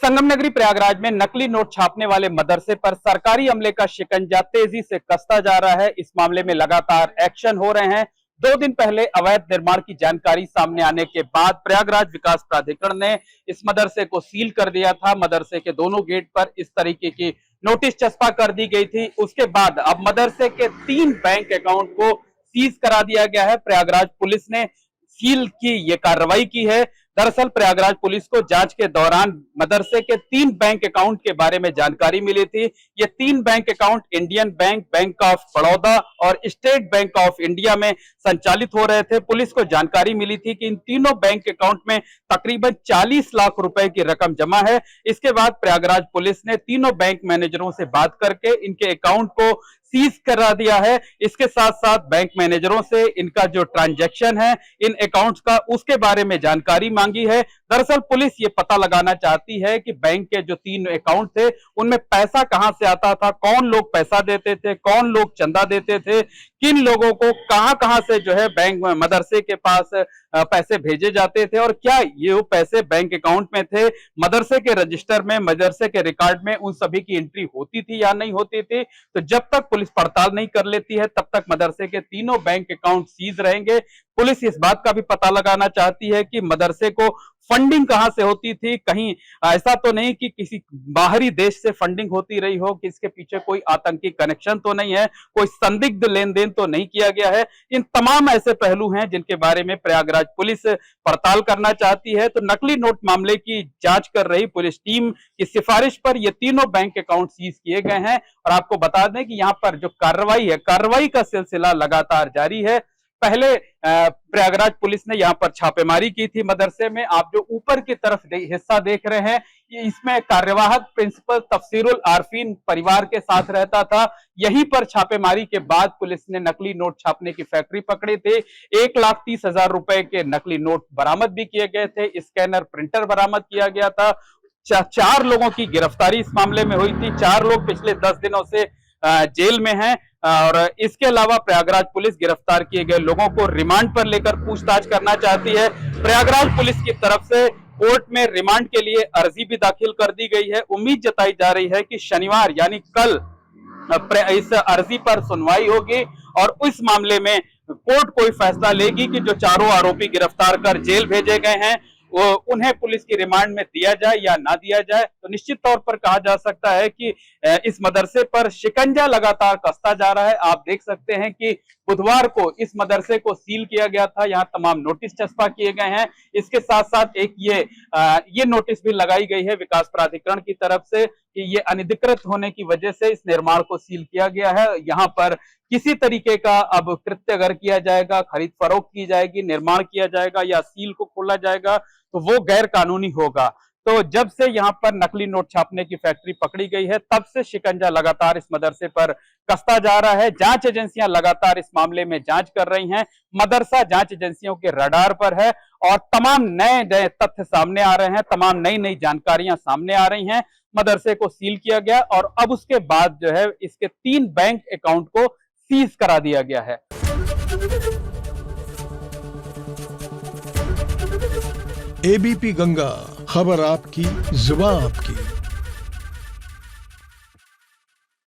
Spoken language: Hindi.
संगमनगरी प्रयागराज में नकली नोट छापने वाले मदरसे पर सरकारी अमले का शिकंजा तेजी से कसता जा रहा है। इस मामले में लगातार एक्शन हो रहे हैं। 2 दिन पहले अवैध निर्माण की जानकारी सामने आने के बाद प्रयागराज विकास प्राधिकरण ने इस मदरसे को सील कर दिया था। मदरसे के दोनों गेट पर इस तरीके की नोटिस चस्पा कर दी गई थी। उसके बाद अब मदरसे के 3 बैंक अकाउंट को सीज करा दिया गया है। प्रयागराज पुलिस ने सील की ये कार्रवाई की है। दरअसल प्रयागराज पुलिस को जांच के दौरान मदरसे के 3 बैंक अकाउंट के बारे में जानकारी मिली थी। ये 3 bank account Indian bank, bank of Baroda और स्टेट बैंक ऑफ इंडिया में संचालित हो रहे थे। पुलिस को जानकारी मिली थी कि इन तीनों बैंक अकाउंट में तकरीबन 40 लाख रुपए की रकम जमा है। इसके बाद प्रयागराज पुलिस ने तीनों बैंक मैनेजरों से बात करके इनके अकाउंट को सीज करा दिया है। इसके साथ साथ बैंक मैनेजरों से इनका जो ट्रांजैक्शन है इन अकाउंट्स का, उसके बारे में जानकारी मांगी है। दरअसल पुलिस ये पता लगाना चाहती है कि बैंक के जो 3 अकाउंट थे उनमें पैसा कहां से आता था, कौन लोग पैसा देते थे, कौन लोग चंदा देते थे, किन लोगों को कहां कहां से जो है बैंक मदरसे के पास पैसे भेजे जाते थे और क्या ये पैसे बैंक अकाउंट में थे, मदरसे के रजिस्टर में, मदरसे के रिकॉर्ड में उन सभी की एंट्री होती थी या नहीं होती थी। तो जब तक पुलिस पड़ताल नहीं कर लेती है तब तक मदरसे के तीनों बैंक अकाउंट सीज रहेंगे। पुलिस इस बात का भी पता लगाना चाहती है कि मदरसे को फंडिंग कहां से होती थी। कहीं ऐसा तो नहीं कि किसी बाहरी देश से फंडिंग होती रही हो, कि इसके पीछे कोई आतंकी कनेक्शन तो नहीं है, कोई संदिग्ध लेन देन तो नहीं किया गया है। इन तमाम ऐसे पहलू हैं जिनके बारे में प्रयागराज पुलिस पड़ताल करना चाहती है। तो नकली नोट मामले की जांच कर रही पुलिस टीम की सिफारिश पर ये तीनों बैंक अकाउंट सीज किए गए हैं। और आपको बता दें कि यहाँ पर जो कार्रवाई है, कार्रवाई का सिलसिला लगातार जारी है। पहले प्रयागराज पुलिस ने यहां पर छापेमारी की थी मदरसे में। आप जो ऊपर की तरफ हिस्सा देख रहे हैं, इसमें कार्यवाहक प्रिंसिपल तफसीरुल आरफीन परिवार के साथ रहता था। यहीं पर छापेमारी के बाद पुलिस ने नकली नोट छापने की फैक्ट्री पकड़ी थी। 1,30,000 रुपए के नकली नोट बरामद भी किए गए थे। स्कैनर, प्रिंटर बरामद किया गया था। 4 लोगों की गिरफ्तारी इस मामले में हुई थी। 4 लोग पिछले 10 दिनों से जेल में हैं। और इसके अलावा प्रयागराज पुलिस गिरफ्तार किए गए लोगों को रिमांड पर लेकर पूछताछ करना चाहती है। प्रयागराज पुलिस की तरफ से कोर्ट में रिमांड के लिए अर्जी भी दाखिल कर दी गई है। उम्मीद जताई जा रही है कि शनिवार यानी कल इस अर्जी पर सुनवाई होगी और इस मामले में कोर्ट कोई फैसला लेगी कि जो चारों आरोपी गिरफ्तार कर जेल भेजे गए हैं वो उन्हें पुलिस की रिमांड में दिया जाए या ना दिया जाए। तो निश्चित तौर पर कहा जा सकता है कि इस मदरसे पर शिकंजा लगातार कसता जा रहा है। आप देख सकते हैं कि बुधवार को इस मदरसे को सील किया गया था। यहाँ तमाम नोटिस चस्पा किए गए हैं। इसके साथ साथ एक ये नोटिस भी लगाई गई है विकास प्राधिकरण की तरफ से कि ये अनधिकृत होने की वजह से इस निर्माण को सील किया गया है। यहाँ पर किसी तरीके का अब कृत्य अगर किया जाएगा, खरीद फरोख्त की जाएगी, निर्माण किया जाएगा या सील को खोला जाएगा तो वो गैर कानूनी होगा। तो जब से यहाँ पर नकली नोट छापने की फैक्ट्री पकड़ी गई है तब से शिकंजा लगातार इस मदरसे पर कसता जा रहा है। जांच एजेंसियां लगातार इस मामले में जांच कर रही हैं। मदरसा जांच एजेंसियों के रडार पर है और तमाम नए नए तथ्य सामने आ रहे हैं, तमाम नई नई जानकारियां सामने आ रही हैं। मदरसे को सील किया गया और अब उसके बाद जो है इसके 3 बैंक अकाउंट को सीज करा दिया गया है। एबीपी गंगा, खबर आपकी, जुबान आपकी।